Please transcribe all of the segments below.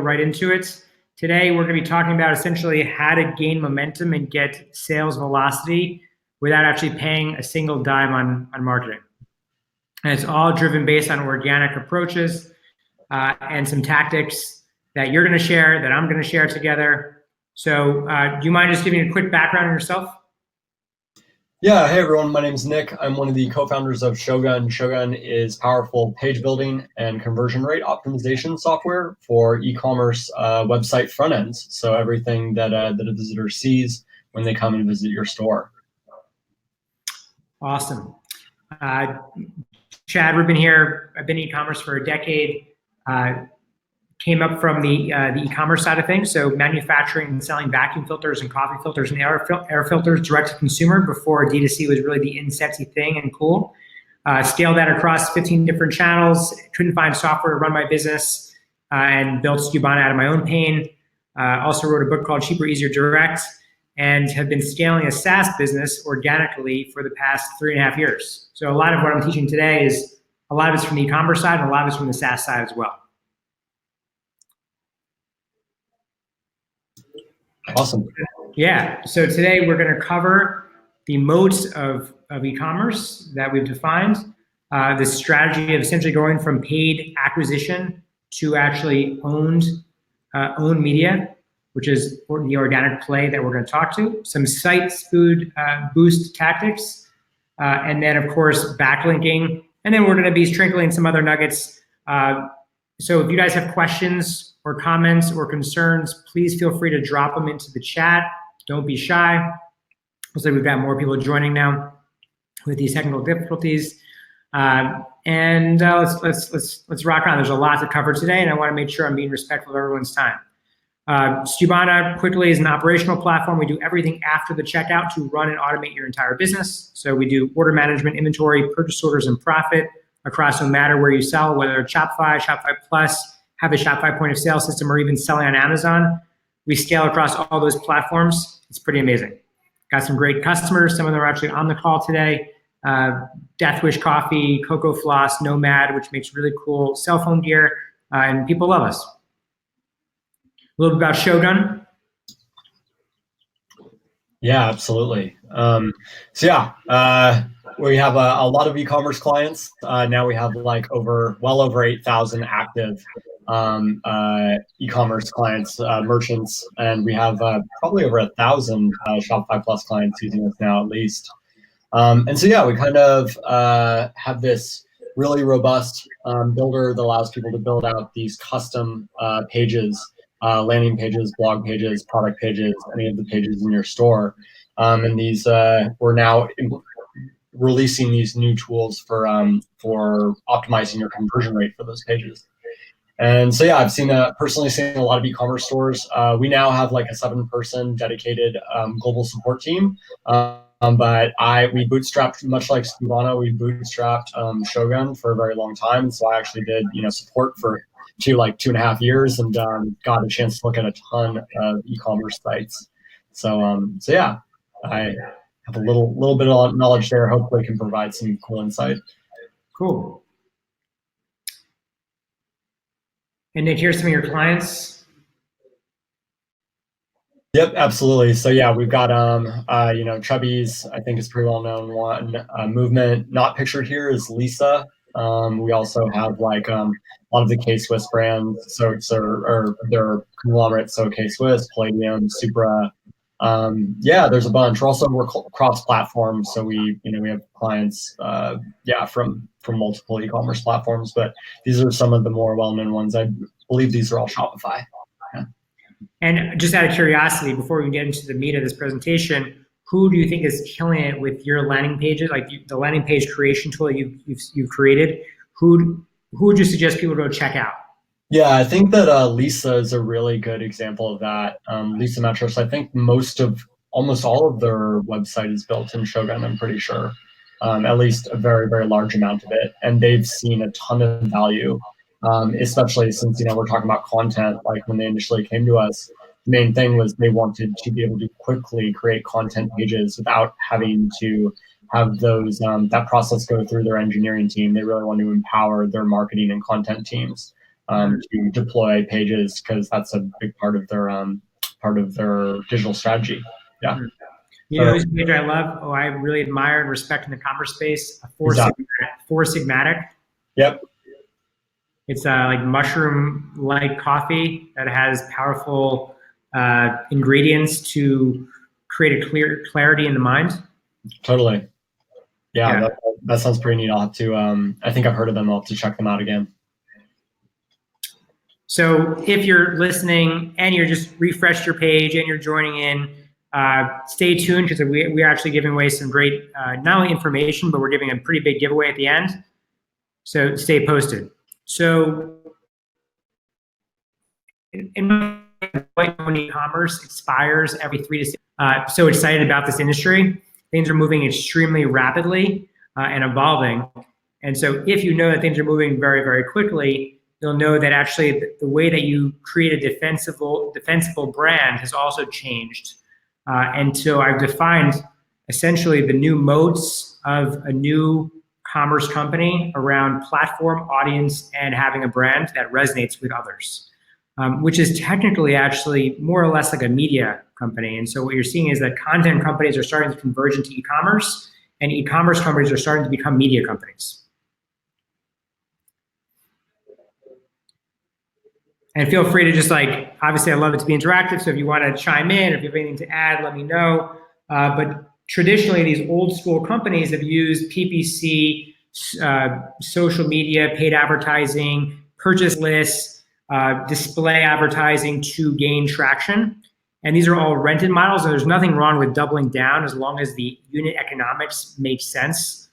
right into it. Today, we're going to be talking about essentially how to gain momentum and get sales velocity without actually paying a single dime on marketing. And it's all driven based on organic approaches and some tactics that you're going to share, that I'm going to share together. So do you mind just giving a quick background on yourself? Yeah, hey everyone, my name is Nick. I'm one of the co-founders of Shogun. Shogun is powerful page building and conversion rate optimization software for e-commerce website front ends. So everything that a visitor sees when they come and visit your store. Awesome. Chad Rubin here. I've been in e-commerce for a decade. Came up from the e-commerce side of things, so manufacturing and selling vacuum filters and coffee filters and air filters direct to consumer before D2C was really the in sexy thing and cool. Scaled that across 15 different channels, couldn't find software to run my business, and built Skubana out of my own pain. Also wrote a book called Cheaper, Easier, Direct, and have been scaling a SaaS business organically for the past 3.5 years. So a lot of what I'm teaching today is, a lot of it's from the e-commerce side and a lot of it's from the SaaS side as well. Awesome. Yeah, so today we're going to cover the modes of e-commerce that we've defined, the strategy of essentially going from paid acquisition to actually owned media, which is the organic play that we're going to talk to, some site speed boost tactics, and then of course backlinking, and then we're going to be sprinkling some other nuggets. So if you guys have questions or comments or concerns, please feel free to drop them into the chat. Don't be shy. Looks like we've got more people joining now with these technical difficulties. Let's rock on. There's a lot to cover today, and I want to make sure I'm being respectful of everyone's time. Skubana quickly is an operational platform. We do everything after the checkout to run and automate your entire business. So we do order management, inventory, purchase orders, and profit across no matter where you sell, whether it's Shopify, Shopify Plus, have a Shopify point of sale system, or even selling on Amazon. We scale across all those platforms. It's pretty amazing. Got some great customers. Some of them are actually on the call today. Death Wish Coffee, Cocoa Floss, Nomad, which makes really cool cell phone gear, and people love us. A little bit about Shogun. Yeah, absolutely. We have a lot of e-commerce clients. Now we have like well over 8,000 active e-commerce clients, merchants, and we have probably over 1,000 Shopify Plus clients using us now at least. We kind of have this really robust builder that allows people to build out these custom pages, landing pages, blog pages, product pages, any of the pages in your store. And these we're now releasing these new tools for optimizing your conversion rate for those pages. And so yeah, I've personally seen a lot of e-commerce stores. We now have like a 7-person dedicated global support team. But we bootstrapped, much like Skubana, we bootstrapped Shogun for a very long time. So I actually did support for 2.5 years and got a chance to look at a ton of e-commerce sites. So yeah, I have a little bit of knowledge there. Hopefully can provide some cool insight. Cool. And Nick, here's some of your clients. Yep, absolutely. So yeah, we've got Chubby's, I think is pretty well known one. Movement, not pictured here, is Lisa. We also have like a lot of the K-Swiss brands, or their conglomerates, so K-Swiss, Palladium, Supra. There's a bunch. We're cross-platform, so we have clients from multiple e-commerce platforms, but these are some of the more well-known ones. I believe these are all Shopify. Yeah. And just out of curiosity, before we get into the meat of this presentation, who do you think is killing it with your landing pages, like the landing page creation tool you've created? Who would you suggest people go check out? Yeah, I think that Lisa is a really good example of that. Lisa Metros, I think almost all of their website is built in Shogun, I'm pretty sure. At least a very, very large amount of it. And they've seen a ton of value, especially since, we're talking about content. Like when they initially came to us, the main thing was they wanted to be able to quickly create content pages without having to have those that process go through their engineering team. They really want to empower their marketing and content teams. to deploy pages, because that's a big part of their digital strategy. Yeah. You know whose page I love? Oh, I really admire and respect in the commerce space. Four Sigmatic. Yep. It's like mushroom-like coffee that has powerful ingredients to create a clarity in the mind. Totally. Yeah. That sounds pretty neat. I'll have to, I think I've heard of them. I'll have to check them out again. So if you're listening and you're just refreshed your page and you're joining in, stay tuned, because we're actually giving away some great, not only information, but we're giving a pretty big giveaway at the end. So stay posted. So in e-commerce expires every 3 to 6. So excited about this industry. Things are moving extremely rapidly and evolving. And so if you know that things are moving very, very quickly, you'll know that actually the way that you create a defensible brand has also changed. And so I've defined essentially the new moats of a new commerce company around platform, audience, and having a brand that resonates with others, which is technically actually more or less like a media company. And so what you're seeing is that content companies are starting to converge into e-commerce, and e-commerce companies are starting to become media companies. And feel free to just obviously I love it to be interactive, so if you want to chime in, or if you have anything to add, let me know. But traditionally, these old school companies have used PPC, social media, paid advertising, purchase lists, display advertising to gain traction. And these are all rented models, and there's nothing wrong with doubling down as long as the unit economics make sense.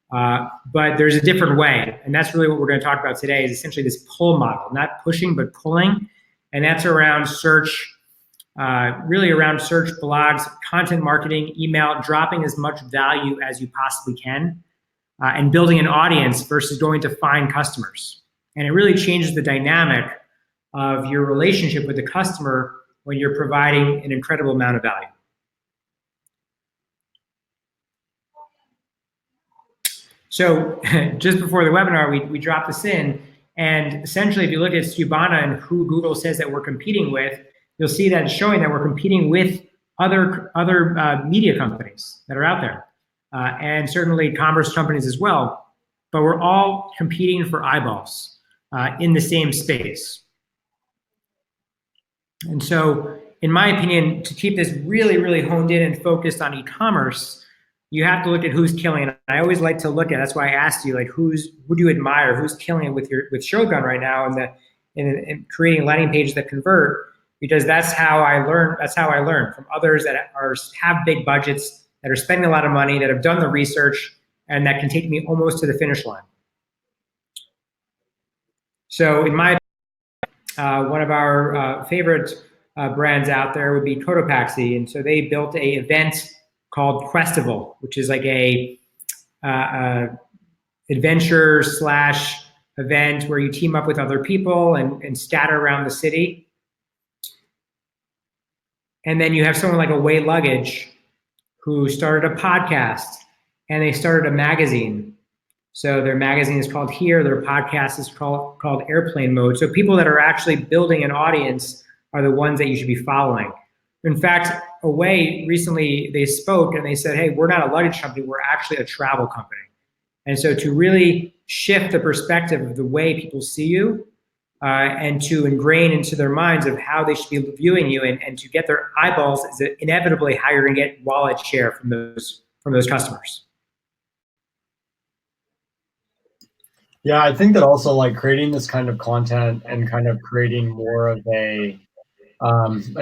But there's a different way, and that's really what we're going to talk about today, is essentially this pull model, not pushing, but pulling. And that's around search, really around search, blogs, content marketing, email, dropping as much value as you possibly can, and building an audience versus going to find customers. And it really changes the dynamic of your relationship with the customer when you're providing an incredible amount of value. So just before the webinar, we dropped this in, and essentially if you look at Skubana and who Google says that we're competing with, you'll see that it's showing that we're competing with other media companies that are out there, and certainly commerce companies as well, but we're all competing for eyeballs in the same space. And so in my opinion, to keep this really, really honed in and focused on e-commerce, you have to look at who's killing it. I always like to look at, that's why I asked you, who do you admire, who's killing it with Shogun right now, in creating landing pages that convert, because that's how I learn. That's how I learn from others that have big budgets, that are spending a lot of money, that have done the research, and that can take me almost to the finish line. So in my one of our favorite brands out there would be Cotopaxi, and so they built a event called Questival, which is like a adventure / event where you team up with other people and scatter around the city. And then you have someone like Away Luggage, who started a podcast, and they started a magazine. So their magazine is called Here, their podcast is called Airplane Mode. So people that are actually building an audience are the ones that you should be following. In fact, Away recently, they spoke and they said, hey, we're not a luggage company, we're actually a travel company. And so to really shift the perspective of the way people see you, and to ingrain into their minds of how they should be viewing you, and to get their eyeballs, is inevitably how you're going to get wallet share from those customers. Yeah, I think that also creating this kind of content and kind of creating more of an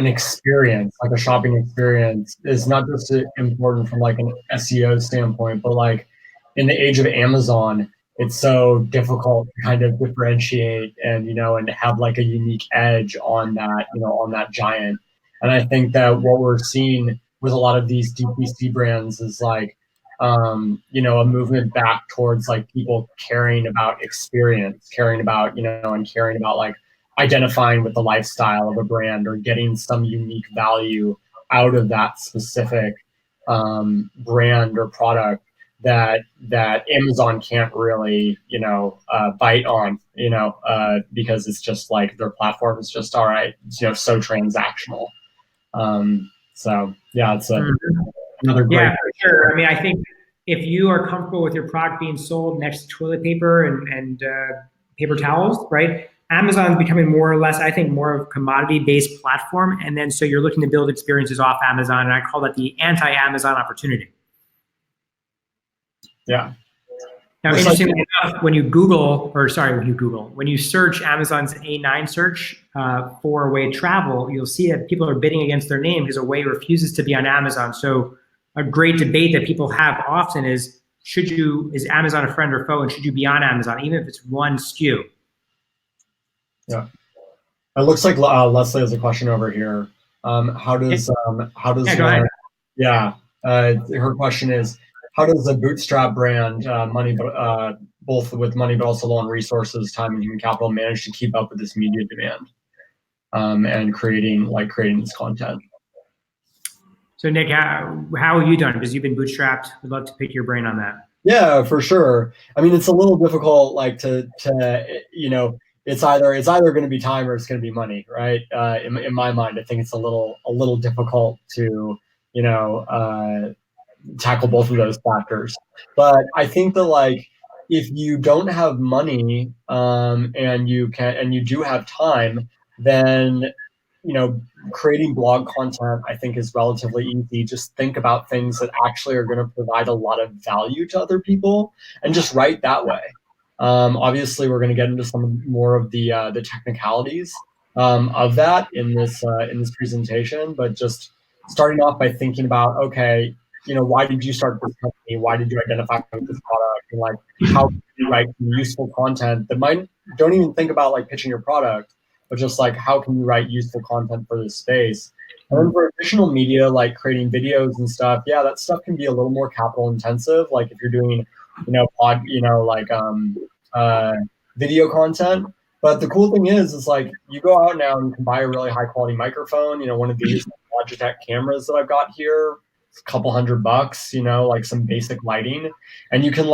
experience, like a shopping experience, is not just important from an SEO standpoint, but in the age of Amazon, it's so difficult to kind of differentiate and and have a unique edge on that on that giant. And I think that what we're seeing with a lot of these D2C brands is a movement back towards people caring about experience, caring about and caring about identifying with the lifestyle of a brand, or getting some unique value out of that specific brand or product. that Amazon can't really, bite on, because it's just like their platform is just all right, so transactional. So yeah, it's another great. Yeah, for sure. I mean, I think if you are comfortable with your product being sold next to toilet paper and paper towels, right? Amazon's becoming more or less, I think, more of a commodity-based platform. And then so you're looking to build experiences off Amazon, and I call that the anti-Amazon opportunity. Yeah. Now, interestingly enough, when you search Amazon's A9 search for Away travel, you'll see that people are bidding against their name because Away refuses to be on Amazon. So a great debate that people have often is, is Amazon a friend or foe, and should you be on Amazon, even if it's one SKU? Yeah. It looks like Leslie has a question over here. How does her question is, how does a bootstrap brand, both with money but also low on resources, time, and human capital, manage to keep up with this media demand and creating this content? So Nick, how have you done? Because you've been bootstrapped. We'd love to pick your brain on that. Yeah, for sure. I mean, it's a little difficult, it's either going to be time or it's going to be money, right? In my mind, I think it's a little difficult to, tackle both of those factors. But I think that if you don't have money and you do have time, then creating blog content, I think, is relatively easy. Just think about things that actually are going to provide a lot of value to other people and just write that way. Obviously, we're going to get into some more of the technicalities of that in this presentation, but just starting off by thinking about, okay, why did you start this company? Why did you identify with this product? And how can you write useful content that don't even think about pitching your product, but just how can you write useful content for this space? And then for additional media, like creating videos and stuff, yeah, that stuff can be a little more capital intensive. Like if you're doing, video content. But the cool thing is you go out now and you can buy a really high quality microphone. One of these Logitech cameras that I've got here, it's a couple $100, some basic lighting, and you can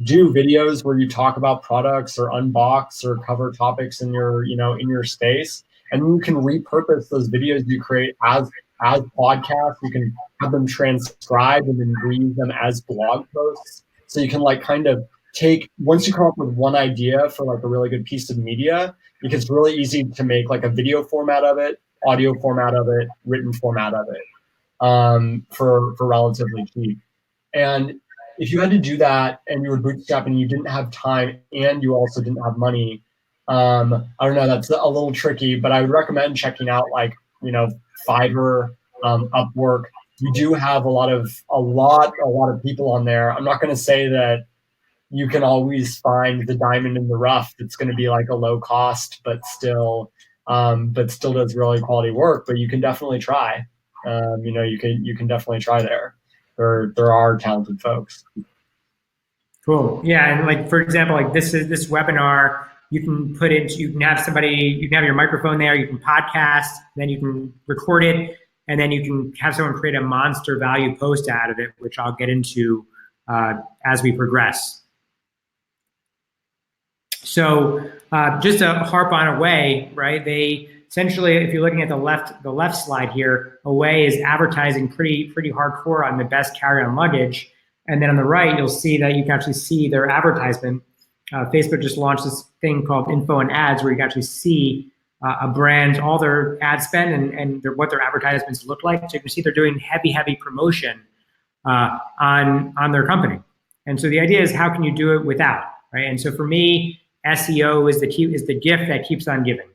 do videos where you talk about products or unbox or cover topics in your space, and you can repurpose those videos you create as podcasts. You can have them transcribed and then reuse them as blog posts. So you can once you come up with one idea for a really good piece of media, it's really easy to make a video format of it, audio format of it, written format of it, for relatively cheap. And if you had to do that and you were bootstrapping and you didn't have time and you also didn't have money, I don't know, that's a little tricky, but I would recommend checking out Fiverr, Upwork. You do have a lot of people on there. I'm not going to say that you can always find the diamond in the rough that's going to be a low cost, but still does really quality work. But you can definitely try. You can definitely try there. There are talented folks. Cool. Yeah, and for example, this webinar, you can have your microphone there, you can podcast, then you can record it, and then you can have someone create a monster value post out of it, which I'll get into as we progress. So just to harp on Away, right? They essentially, if you're looking at the left slide here, Away is advertising pretty hardcore on the best carry-on luggage. And then on the right, you'll see that you can actually see their advertisement. Facebook just launched this thing called Info and Ads, where you can actually see a brand, all their ad spend and what their advertisements look like. So you can see they're doing heavy promotion on their company. And so the idea is, how can you do it without, right? And so for me, SEO is the gift that keeps on giving.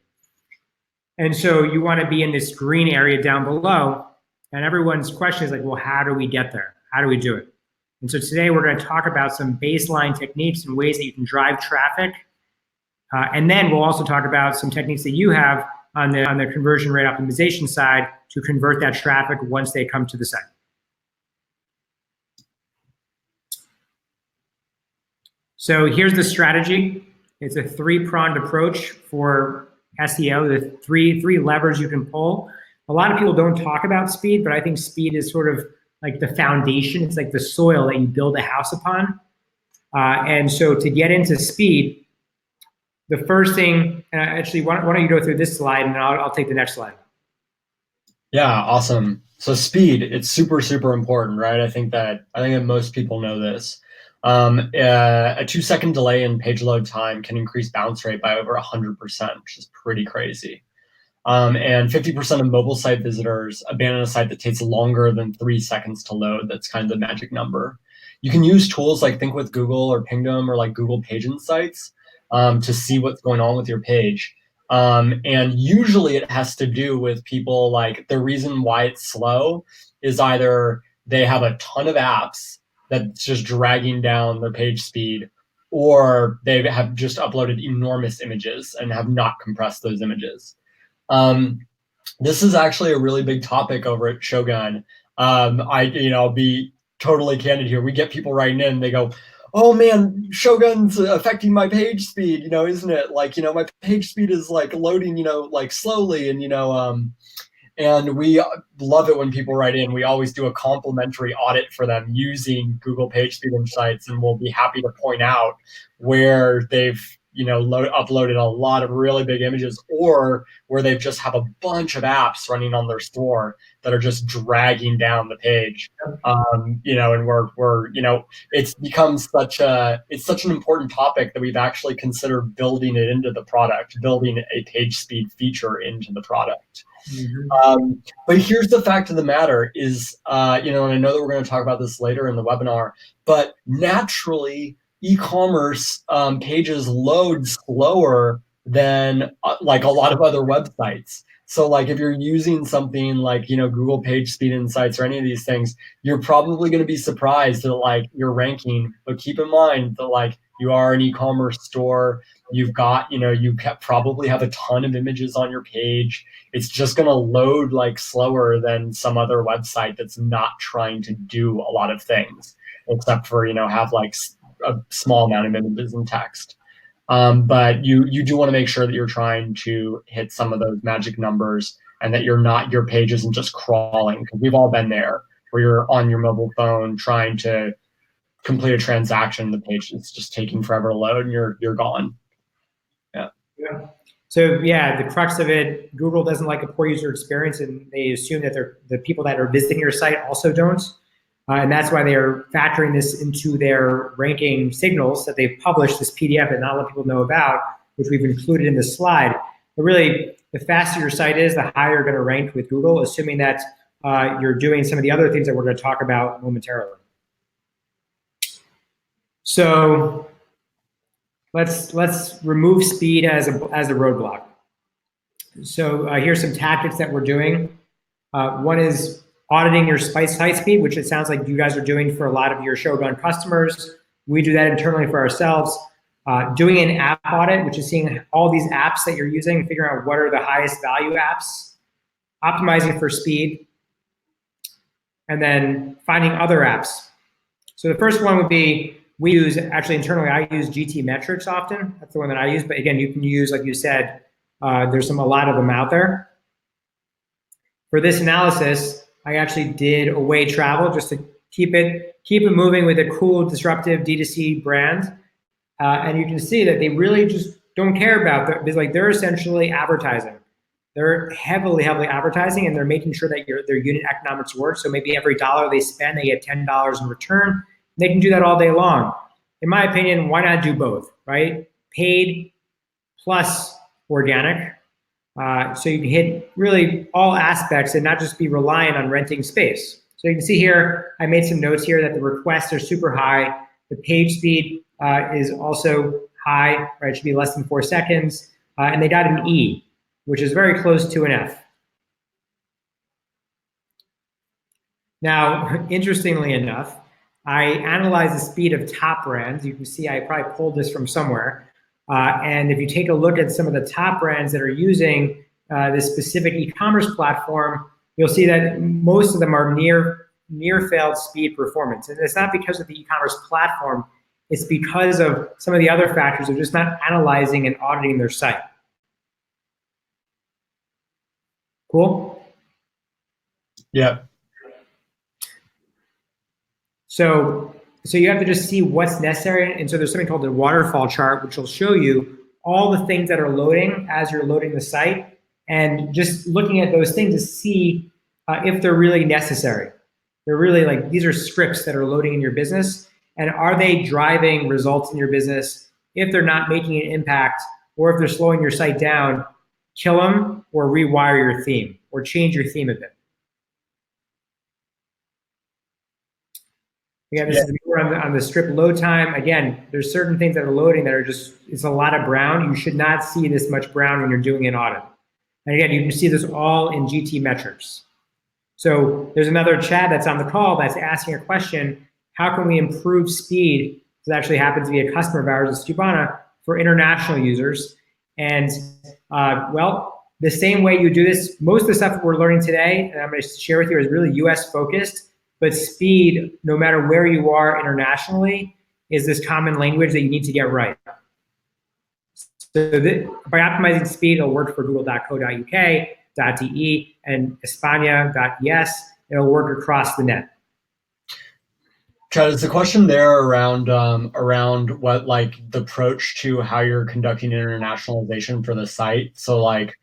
And so you want to be in this green area down below, and everyone's question is well, how do we get there? How do we do it? And so today we're going to talk about some baseline techniques and ways that you can drive traffic. And then we'll also talk about some techniques that you have on the conversion rate optimization side to convert that traffic once they come to the site. So here's the strategy. It's a three-pronged approach for SEO, the three levers you can pull. A lot of people don't talk about speed, but I think speed is sort of like the foundation. It's like the soil that you build a house upon. And so to get into speed, the first thing, and actually, why don't you go through this slide, and I'll take the next slide. Yeah, awesome. So speed, it's super, super important, right? I think that most people know this. A 2-second delay in page load time can increase bounce rate by over 100%, which is pretty crazy. And 50% of mobile site visitors abandon a site that takes longer than 3 seconds to load. That's kind of the magic number. You can use tools like Think with Google or Pingdom or like Google Page Insights to see what's going on with your page. And usually it has to do with people, like, the reason why it's slow is either they have a ton of apps that's just dragging down their page speed, or they have just uploaded enormous images and have not compressed those images. This is actually a really big topic over at Shogun. I'll be totally candid here. We get people writing in, they go, "Oh man, Shogun's affecting my page speed, isn't it? Like, my page speed is like loading, like slowly." And we love it when people write in. We always do a complimentary audit for them using Google PageSpeed Insights, and we'll be happy to point out where they've uploaded a lot of really big images, or where they've just have a bunch of apps running on their store that are just dragging down the page. And we're it's become such an important topic that we've actually considered building it into the product, building a page speed feature into the product. Mm-hmm. But here's the fact of the matter is, and I know that we're going to talk about this later in the webinar, but naturally, e-commerce pages load slower than like a lot of other websites. So like if you're using something like, Google PageSpeed Insights or any of these things, you're probably going to be surprised that like you're ranking. But keep in mind that like you are an e-commerce store. You've got, you probably have a ton of images on your page. It's just going to load like slower than some other website that's not trying to do a lot of things, except for, have like a small amount of images and text. But you do want to make sure that you're trying to hit some of those magic numbers, and that your page isn't just crawling, because we've all been there where you're on your mobile phone trying to complete a transaction, the page is just taking forever to load, and you're gone. Yeah. So yeah, the crux of it, Google doesn't like a poor user experience, and they assume that the people that are visiting your site also don't. And that's why they are factoring this into their ranking signals that they've published, this PDF that not a lot of people know about, which we've included in this slide. But really, the faster your site is, the higher you're going to rank with Google, assuming that you're doing some of the other things that we're going to talk about momentarily. So let's remove speed as a roadblock. So here's some tactics that we're doing. One is auditing your site speed, which it sounds like you guys are doing for a lot of your Shogun customers. We do that internally for ourselves. Doing an app audit, which is seeing all these apps that you're using, figuring out what are the highest value apps, optimizing for speed, and then finding other apps. So the first one would be, we use, actually internally, I use GT metrics often. That's the one that I use. But again, you can use, like you said, there's a lot of them out there. For this analysis, I actually did away travel just to keep it moving with a cool, disruptive D2C brand. And you can see that they really just don't care about that, because like they're essentially advertising. They're heavily advertising, and they're making sure that their unit economics work. So maybe every dollar they spend, they get $10 in return. They can do that all day long. In my opinion, why not do both, right? Paid plus organic. So you can hit really all aspects and not just be reliant on renting space. So you can see here, I made some notes here that the requests are super high. The page speed is also high, right? It should be less than 4 seconds. And they got an E, which is very close to an F. Now, interestingly enough, I analyzed the speed of top brands. You can see I probably pulled this from somewhere. And if you take a look at some of the top brands that are using this specific e-commerce platform, you'll see that most of them are near failed speed performance. And it's not because of the e-commerce platform, it's because of some of the other factors of just not analyzing and auditing their site. Cool? Yeah. So you have to just see what's necessary. And so there's something called the waterfall chart, which will show you all the things that are loading as you're loading the site, and just looking at those things to see if they're really necessary. They're really like, these are scripts that are loading in your business, and are they driving results in your business? If they're not making an impact, or if they're slowing your site down, kill them or rewire your theme or change your theme a bit. Again, this is more on the strip load time. Again, there's certain things that are loading that are just, it's a lot of brown. You should not see this much brown when you're doing an audit. And again, you can see this all in GT metrics. So there's another chat that's on the call that's asking a question: how can we improve speed? This actually happens to be a customer of ours at Skubana for international users. And well, the same way you do this, most of the stuff we're learning today, and I'm going to share with you, is really US focused, but speed, no matter where you are internationally, is this common language that you need to get right. So by optimizing speed, it'll work for google.co.uk, .de, and España.es. It'll work across the net. Chad, is the question there around what, like, the approach to how you're conducting internationalization for the site? So like,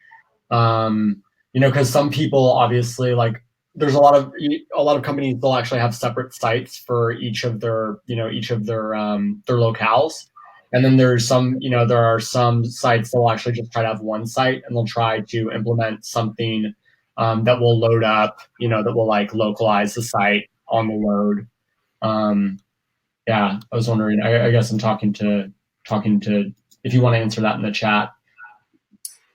you know, because some people obviously, like, there's a lot of companies, they'll actually have separate sites for each of their, you know, their locales. And then there's some, you know, there are some sites that will actually just try to have one site, and they'll try to implement something that will load up, you know, that will like localize the site on the load. Yeah, I was wondering, I guess I'm talking to, if you want to answer that in the chat.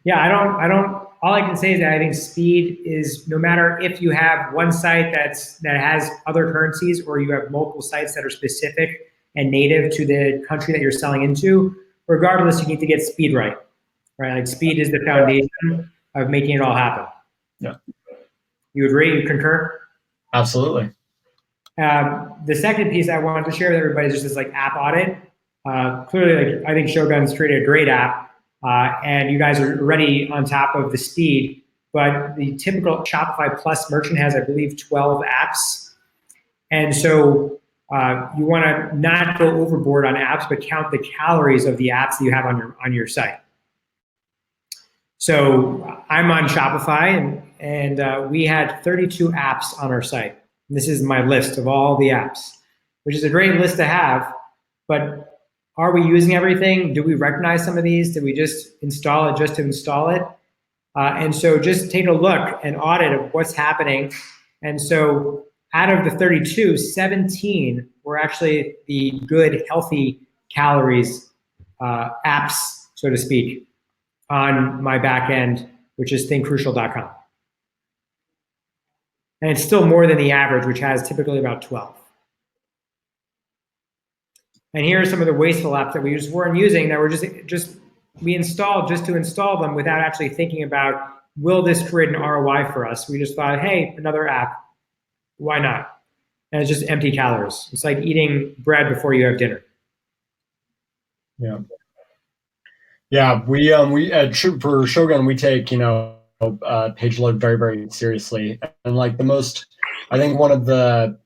Yeah, I don't, all I can say is that I think speed is, no matter if you have one site that has other currencies, or you have multiple sites that are specific and native to the country that you're selling into, regardless, you need to get speed right? Like, speed is the foundation of making it all happen. Yeah. You agree? You concur? Absolutely. The second piece I wanted to share with everybody is just this like app audit. Clearly, like, I think Shogun's created a great app, and you guys are already on top of the speed, but the typical Shopify Plus merchant has, I believe, 12 apps. And so you want to not go overboard on apps, but count the calories of the apps that you have on your site. So I'm on Shopify, and we had 32 apps on our site. And this is my list of all the apps, which is a great list to have, but are we using everything? Do we recognize some of these? Did we just install it just to install it? And so just take a look and audit of what's happening. And so out of the 32, 17 were actually the good, healthy calories apps, so to speak, on my back end, which is thinkcrucial.com. And it's still more than the average, which has typically about 12. And here are some of the wasteful apps that we just weren't using, that were we installed just to install them without actually thinking about, will this create an ROI for us? We just thought, hey, another app, why not? And it's just empty calories. It's like eating bread before you have dinner. Yeah. Yeah, we for Shogun, we take, you know, page load very, very seriously. And like I think one of the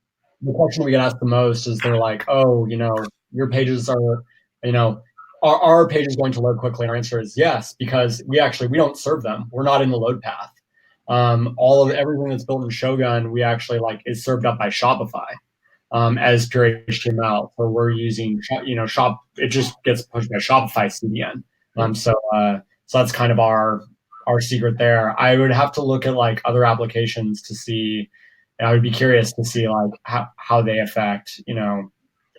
question we get asked the most is, they're like, oh, you know, your pages are, you know, are our pages going to load quickly? And our answer is yes, because we don't serve them. We're not in the load path. Everything that's built in Shogun, we actually is served up by Shopify as pure HTML. So we're using, you know, it just gets pushed by Shopify CDN. So that's kind of our secret there. I would have to look at like other applications to see. I would be curious to see like how they affect, you know,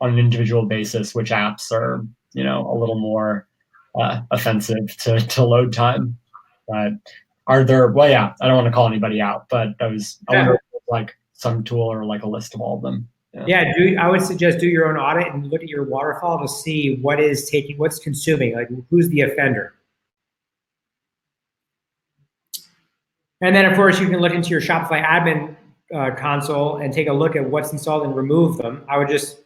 on an individual basis, which apps are, you know, a little more offensive to load time. But are there? Well, yeah, I don't want to call anybody out, but I wonder if there's like some tool or like a list of all of them. Yeah, I would suggest do your own audit and look at your waterfall to see what's consuming, like who's the offender. And then, of course, you can look into your Shopify admin console and take a look at what's installed and remove them. I would just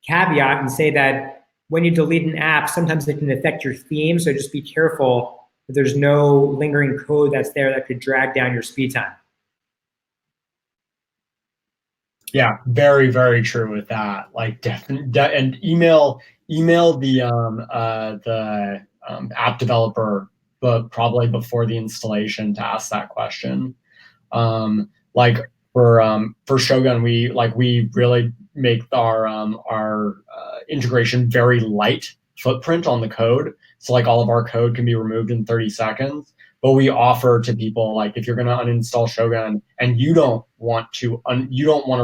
caveat and say that when you delete an app, sometimes it can affect your theme, so just be careful that there's no lingering code that's there that could drag down your speed time. Yeah, very, very true with that. Like, definitely, and email the app developer, but probably before the installation to ask that question. Like for Shogun, we really make our integration very light footprint on the code. So like all of our code can be removed in 30 seconds. But we offer to people, like, if you're going to uninstall Shogun and you don't want to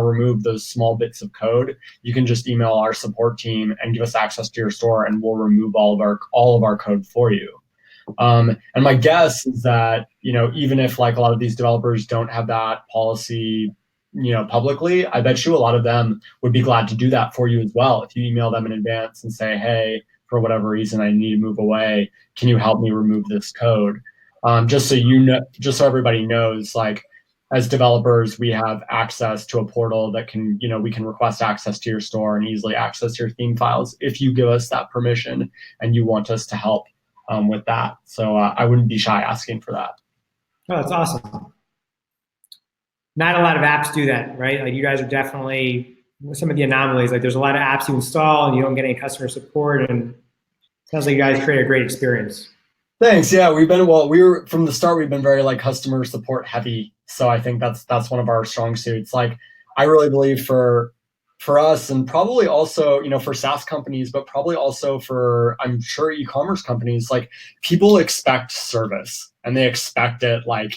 remove those small bits of code, you can just email our support team and give us access to your store, and we'll remove all of our code for you. And my guess is that, even if like a lot of these developers don't have that policy, publicly, I bet you a lot of them would be glad to do that for you as well. If you email them in advance and say, hey, for whatever reason, I need to move away, can you help me remove this code? Just so everybody knows, like, as developers, we have access to a portal that can, we can request access to your store and easily access your theme files if you give us that permission and you want us to help with that. So I wouldn't be shy asking for that. Oh, that's awesome. Not a lot of apps do that, right? Like, you guys are definitely some of the anomalies. Like, there's a lot of apps you install and you don't get any customer support, and it sounds like you guys create a great experience. Thanks. Yeah, from the start, we've been very like customer support heavy. So I think that's one of our strong suits. Like, I really believe for us, and probably also, for SaaS companies, but probably also for, I'm sure, e-commerce companies, like, people expect service and they expect it like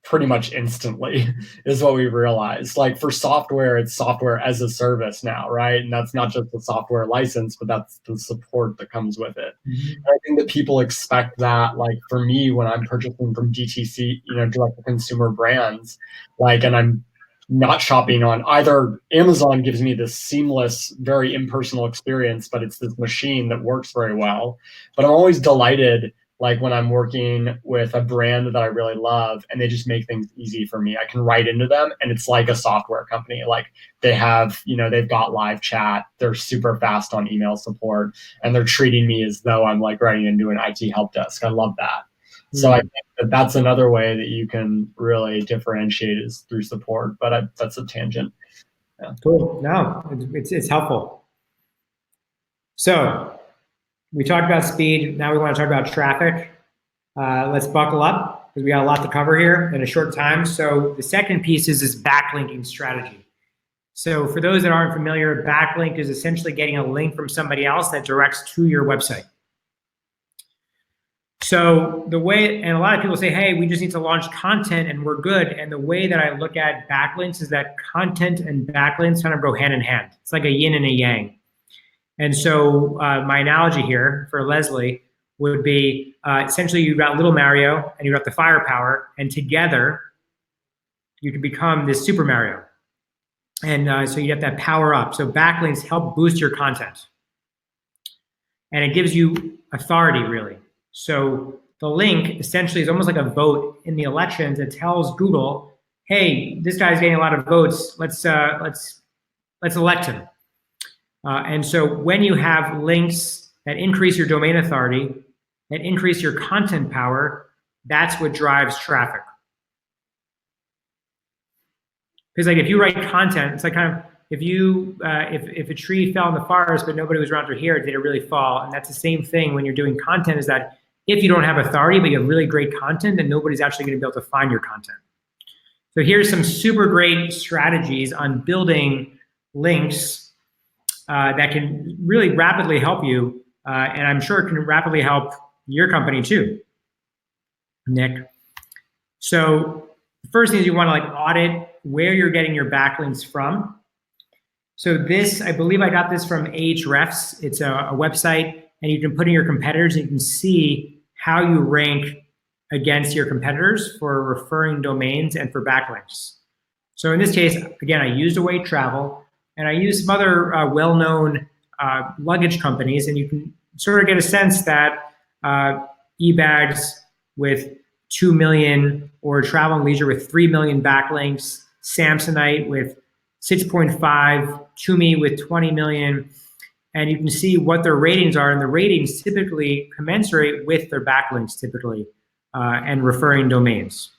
pretty much instantly is what we realized. Like, for software, it's software as a service now, right? And that's not just the software license, but that's the support that comes with it. And I think that people expect that. Like, for me, when I'm purchasing from DTC, direct to consumer brands, like, and I'm not shopping on either, Amazon gives me this seamless, very impersonal experience, but it's this machine that works very well. But I'm always delighted, like, when I'm working with a brand that I really love and they just make things easy for me. I can write into them and it's like a software company. Like, they have, they've got live chat, they're super fast on email support, and they're treating me as though I'm like writing into an IT help desk. I love that. So I think that that's another way that you can really differentiate, is through support, but that's a tangent. Yeah. Cool. No, it's helpful. So we talked about speed. Now we want to talk about traffic. Let's buckle up because we got a lot to cover here in a short time. So the second piece is this backlinking strategy. So for those that aren't familiar, backlink is essentially getting a link from somebody else that directs to your website. So the way, and a lot of people say, hey, we just need to launch content and we're good. And the way that I look at backlinks is that content and backlinks kind of go hand in hand. It's like a yin and a yang. And so my analogy here for Leslie would be essentially, you've got little Mario and you've got the firepower, and together you can become this Super Mario. And so you get that power up. So backlinks help boost your content. And it gives you authority, really. So the link essentially is almost like a vote in the elections. It tells Google, hey, this guy's getting a lot of votes. Let's elect him. And so when you have links that increase your domain authority, that increase your content power, that's what drives traffic. Because like, if you write content, it's like kind of, if a tree fell in the forest but nobody was around to hear it, did it really fall? And that's the same thing when you're doing content, is that if you don't have authority but you have really great content, then nobody's actually going to be able to find your content. So here's some super great strategies on building links that can really rapidly help you, and I'm sure it can rapidly help your company too, Nick. So the first thing is you want to like audit where you're getting your backlinks from. So this, I believe I got this from Ahrefs. It's a website, and you can put in your competitors and you can see how you rank against your competitors for referring domains and for backlinks. So in this case, again, I used Away Travel, and I used some other well-known luggage companies, and you can sort of get a sense that eBags with 2 million, or Travel and Leisure with 3 million backlinks, Samsonite with 6.5, Tumi with 20 million, and you can see what their ratings are, and the ratings typically commensurate with their backlinks typically, and referring domains.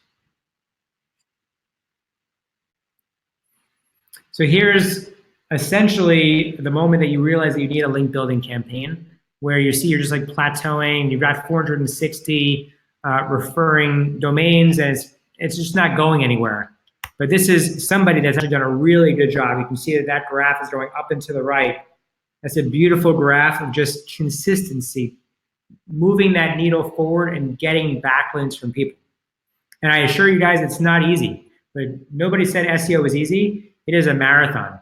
So here's essentially the moment that you realize that you need a link building campaign, where you see you're just like plateauing, you've got 460 referring domains, and it's just not going anywhere. But this is somebody that's actually done a really good job. You can see that that graph is going up and to the right. That's a beautiful graph of just consistency, moving that needle forward and getting backlinks from people. And I assure you guys, it's not easy. But nobody said SEO is easy. It is a marathon.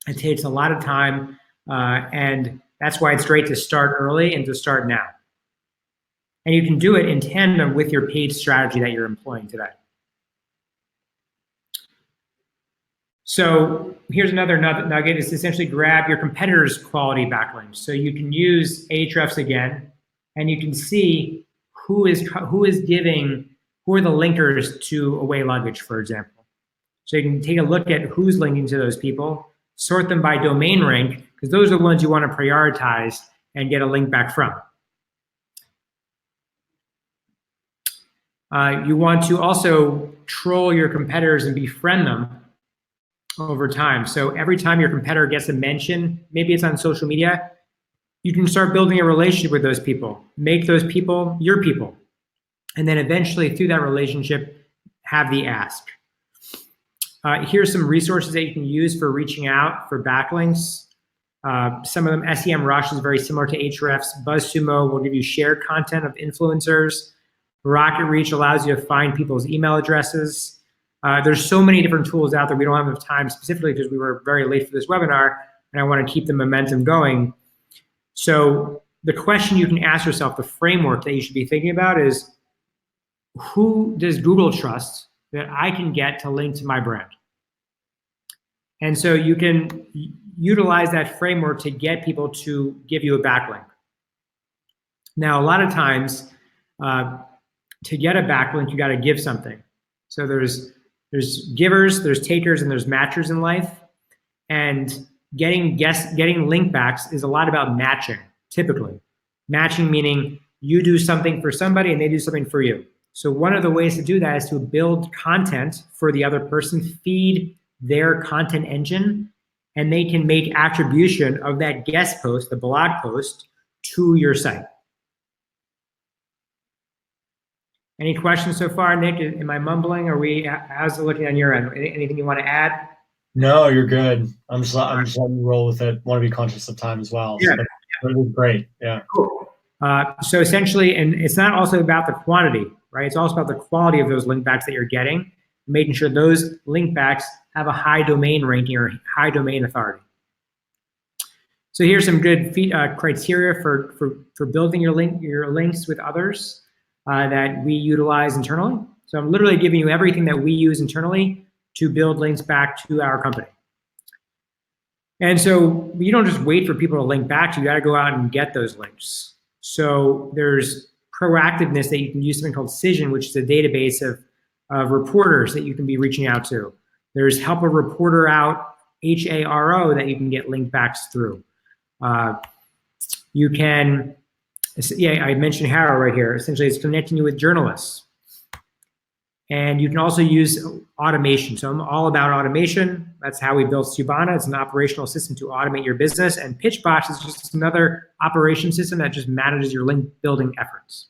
It takes a lot of time, and that's why it's great to start early and to start now. And you can do it in tandem with your paid strategy that you're employing today. So here's another nugget, is essentially grab your competitors' quality backlinks. So you can use Ahrefs again, and you can see who are the linkers to Away Luggage, for example. So you can take a look at who's linking to those people, sort them by domain rank, because those are the ones you want to prioritize and get a link back from. You want to also troll your competitors and befriend them over time. So every time your competitor gets a mention, maybe it's on social media, you can start building a relationship with those people. Make those people your people. And then eventually through that relationship, have the ask. Here's some resources that you can use for reaching out for backlinks. Some of them, SEMrush is very similar to Ahrefs. BuzzSumo will give you shared content of influencers. Rocket Reach allows you to find people's email addresses. There's so many different tools out there. We don't have enough time specifically because we were very late for this webinar, and I want to keep the momentum going. So the question you can ask yourself, the framework that you should be thinking about is, who does Google trust that I can get to link to my brand? And so you can utilize that framework to get people to give you a backlink. Now, a lot of times, to get a backlink, you got to give something. So there's givers, there's takers, and there's matchers in life. And getting link backs is a lot about matching, typically. Matching meaning you do something for somebody and they do something for you. So one of the ways to do that is to build content for the other person, feed their content engine, and they can make attribution of that guest post, the blog post, to your site. Any questions so far, Nick? Am I mumbling? How's it looking on your end? Anything you want to add? No, you're good. I'm just letting you roll with it. Want to be conscious of time as well. Yeah. So that was great. Yeah. Cool. So essentially, and it's not also about the quantity, right? It's also about the quality of those link backs that you're getting, making sure those link backs have a high domain ranking or high domain authority. So here's some good criteria for building your links with others that we utilize internally. So I'm literally giving you everything that we use internally to build links back to our company. And so you don't just wait for people to link back to you, got to go out and get those links. So there's proactiveness that you can use, something called Cision, which is a database of reporters that you can be reaching out to. There's Help a Reporter Out, HARO, that you can get link backs through. You can, yeah, I mentioned HARO right here. Essentially, it's connecting you with journalists. And you can also use automation. So I'm all about automation. That's how we built Skubana. It's an operational system to automate your business. And PitchBox is just another operation system that just manages your link building efforts.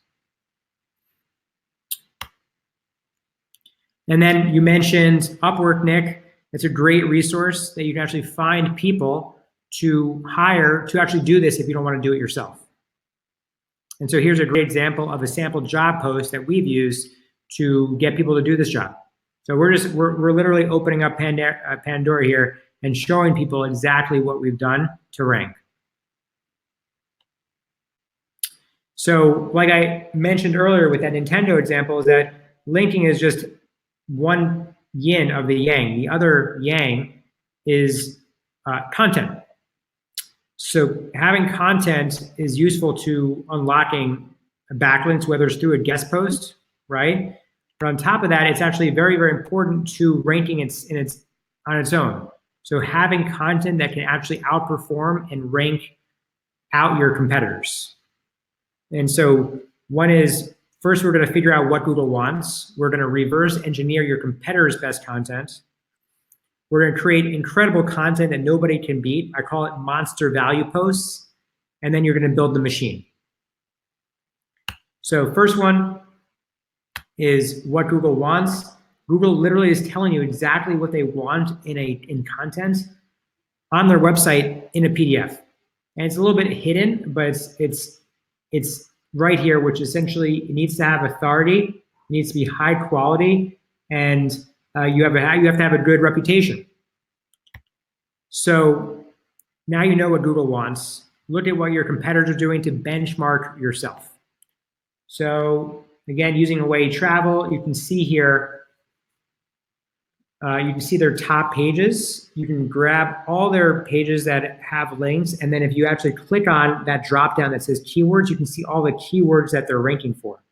And then you mentioned Upwork, Nick. It's a great resource that you can actually find people to hire to actually do this if you don't want to do it yourself. And so here's a great example of a sample job post that we've used to get people to do this job. So we're literally opening up Pandora here and showing people exactly what we've done to rank. So like I mentioned earlier with that Nintendo example, is that linking is just one yin of the yang. The other yang is content. So having content is useful to unlocking backlinks, whether it's through a guest post, right? But on top of that, it's actually very, very important to ranking on its own. So having content that can actually outperform and rank out your competitors. And so one is, first we're gonna figure out what Google wants. We're gonna reverse engineer your competitors' best content. We're going to create incredible content that nobody can beat. I call it monster value posts. And then you're going to build the machine. So first one is what Google wants. Google literally is telling you exactly what they want in content on their website in a PDF. And it's a little bit hidden, but it's right here, which essentially it needs to have authority, it needs to be high quality, and you have to have a good reputation. So now you know what Google wants. Look at what your competitors are doing to benchmark yourself. So again, using Away Travel, you can see here, you can see their top pages. You can grab all their pages that have links, and then if you actually click on that drop down that says keywords, you can see all the keywords that they're ranking for.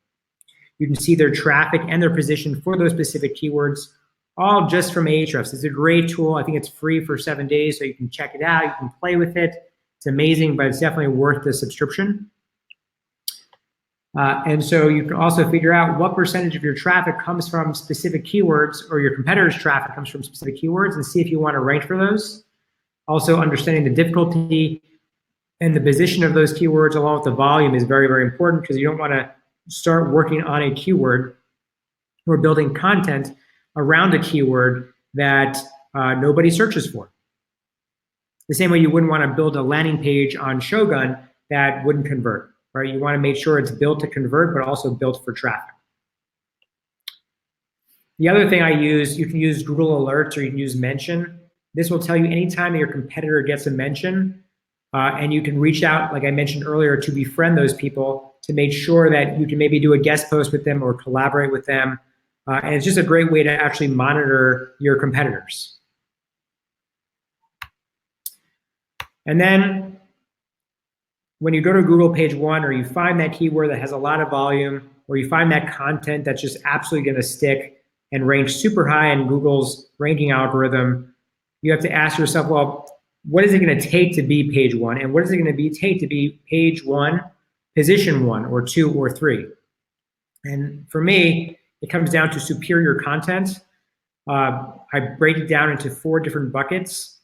You can see their traffic and their position for those specific keywords, all just from Ahrefs. It's a great tool. I think it's free for 7 days, so you can check it out. You can play with it. It's amazing, but it's definitely worth the subscription. And so you can also figure out what percentage of your traffic comes from specific keywords, or your competitors' traffic comes from specific keywords, and see if you want to rank for those. Also, understanding the difficulty and the position of those keywords along with the volume is very, very important, because you don't want to start working on a keyword or building content around a keyword that nobody searches for. The same way you wouldn't want to build a landing page on Shogun that wouldn't convert. Right? You want to make sure it's built to convert, but also built for traffic. The other thing I use, you can use Google Alerts, or you can use Mention. This will tell you anytime that your competitor gets a mention, and you can reach out, like I mentioned earlier, to befriend those people to make sure that you can maybe do a guest post with them or collaborate with them. And it's just a great way to actually monitor your competitors. And then when you go to Google page 1, or you find that keyword that has a lot of volume, or you find that content that's just absolutely going to stick and rank super high in Google's ranking algorithm, you have to ask yourself, well, what is it going to take to be page 1? And what is it going to take to be page 1, position 1, or 2, or 3? And for me, it comes down to superior content. I break it down into 4 different buckets.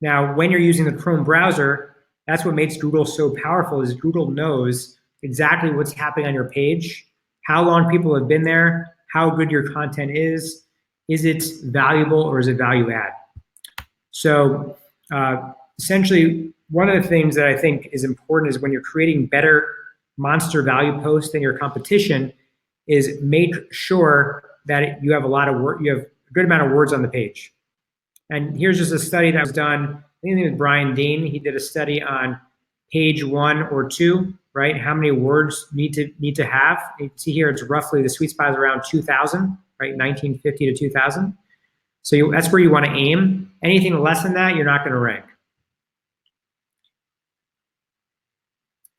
Now, when you're using the Chrome browser, that's what makes Google so powerful, is Google knows exactly what's happening on your page, how long people have been there, how good your content is it valuable, or is it value add? So essentially, one of the things that I think is important is when you're creating better monster value posts than your competition, is make sure that you have you have a good amount of words on the page. And here's just a study that was done, I think it was Brian Dean. He did a study on page 1 or 2, right? How many words need to have. You can see here, it's roughly, the sweet spot is around 2,000, right? 1950 to 2,000. So that's where you want to aim. Anything less than that, you're not going to rank.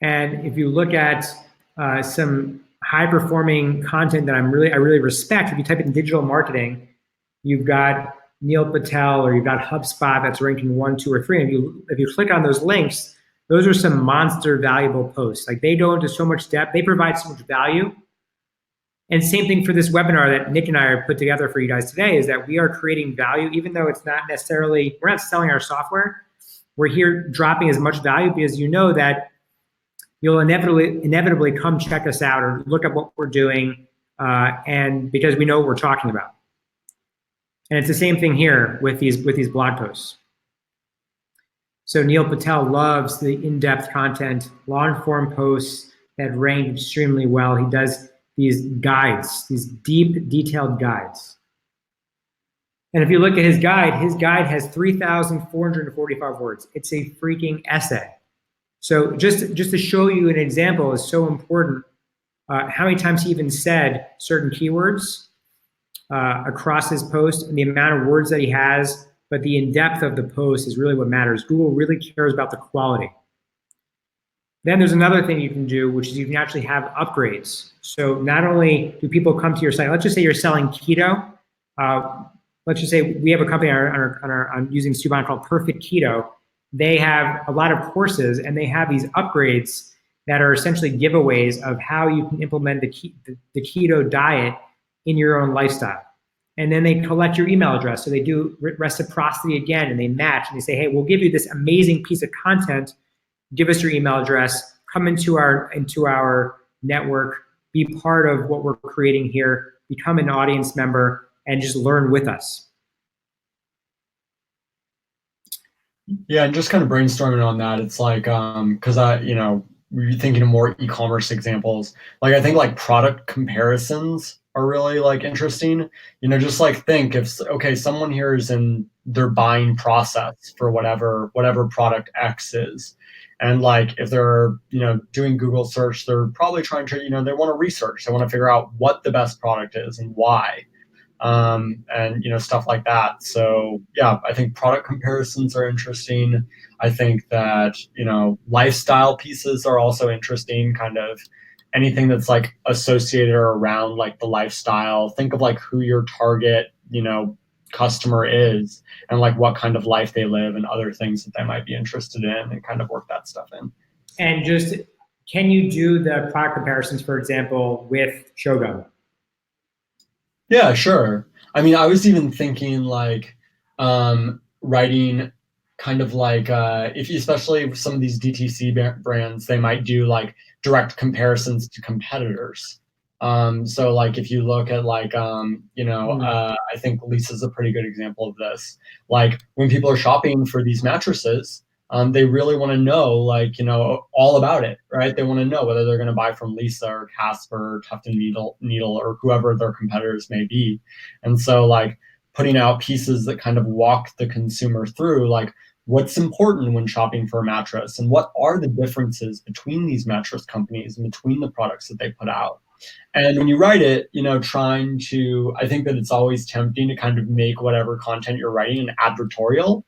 And if you look at some high-performing content that I really respect, if you type in digital marketing, you've got Neil Patel, or you've got HubSpot that's ranking 1, 2, or 3. And if you click on those links, those are some monster valuable posts. Like, they go into so much depth, they provide so much value. And same thing for this webinar that Nick and I put together for you guys today, is that we are creating value, even though it's not necessarily, we're not selling our software. We're here dropping as much value because you know that you'll inevitably come check us out or look at what we're doing, and because we know what we're talking about. And it's the same thing here with these blog posts. So Neil Patel loves the in-depth content, long-form posts that rank extremely well. He does these guides, these deep, detailed guides. And if you look at his guide has 3,445 words. It's a freaking essay. So just to show you an example is so important. How many times he even said certain keywords across his post, and the amount of words that he has, but the in-depth of the post is really what matters. Google really cares about the quality. Then there's another thing you can do, which is you can actually have upgrades. So not only do people come to your site, let's just say you're selling keto. Let's just say we have a company on using Skubana called Perfect Keto. They have a lot of courses, and they have these upgrades that are essentially giveaways of how you can implement the keto diet in your own lifestyle. And then they collect your email address. So they do reciprocity again, and they match, and they say, hey, we'll give you this amazing piece of content. Give us your email address, come into our network, be part of what we're creating here, become an audience member, and just learn with us. Yeah, and just kind of brainstorming on that, it's like, because we're thinking of more e-commerce examples. Like, I think like product comparisons are really like interesting. Just like think if, okay, someone here is in their buying process for whatever product X is. And like, if they're, doing Google search, they're probably trying to, they want to research, they want to figure out what the best product is and why. And stuff like that. So yeah, I think product comparisons are interesting. I think that lifestyle pieces are also interesting. Kind of anything that's like associated or around like the lifestyle. Think of like who your target customer is and like what kind of life they live and other things that they might be interested in, and kind of work that stuff in. And just, can you do the product comparisons, for example, with Shogun? Yeah, sure. I mean, I was even thinking like writing kind of like if you, especially with some of these DTC brands, they might do like direct comparisons to competitors. So like if you look at like I think Lisa's a pretty good example of this. Like when people are shopping for these mattresses, they really want to know all about it, right? They want to know whether they're going to buy from Lisa or Casper or Tufton Needle or whoever their competitors may be. And so like putting out pieces that kind of walk the consumer through like what's important when shopping for a mattress and what are the differences between these mattress companies and between the products that they put out. And when you write it, I think that it's always tempting to kind of make whatever content you're writing an advertorial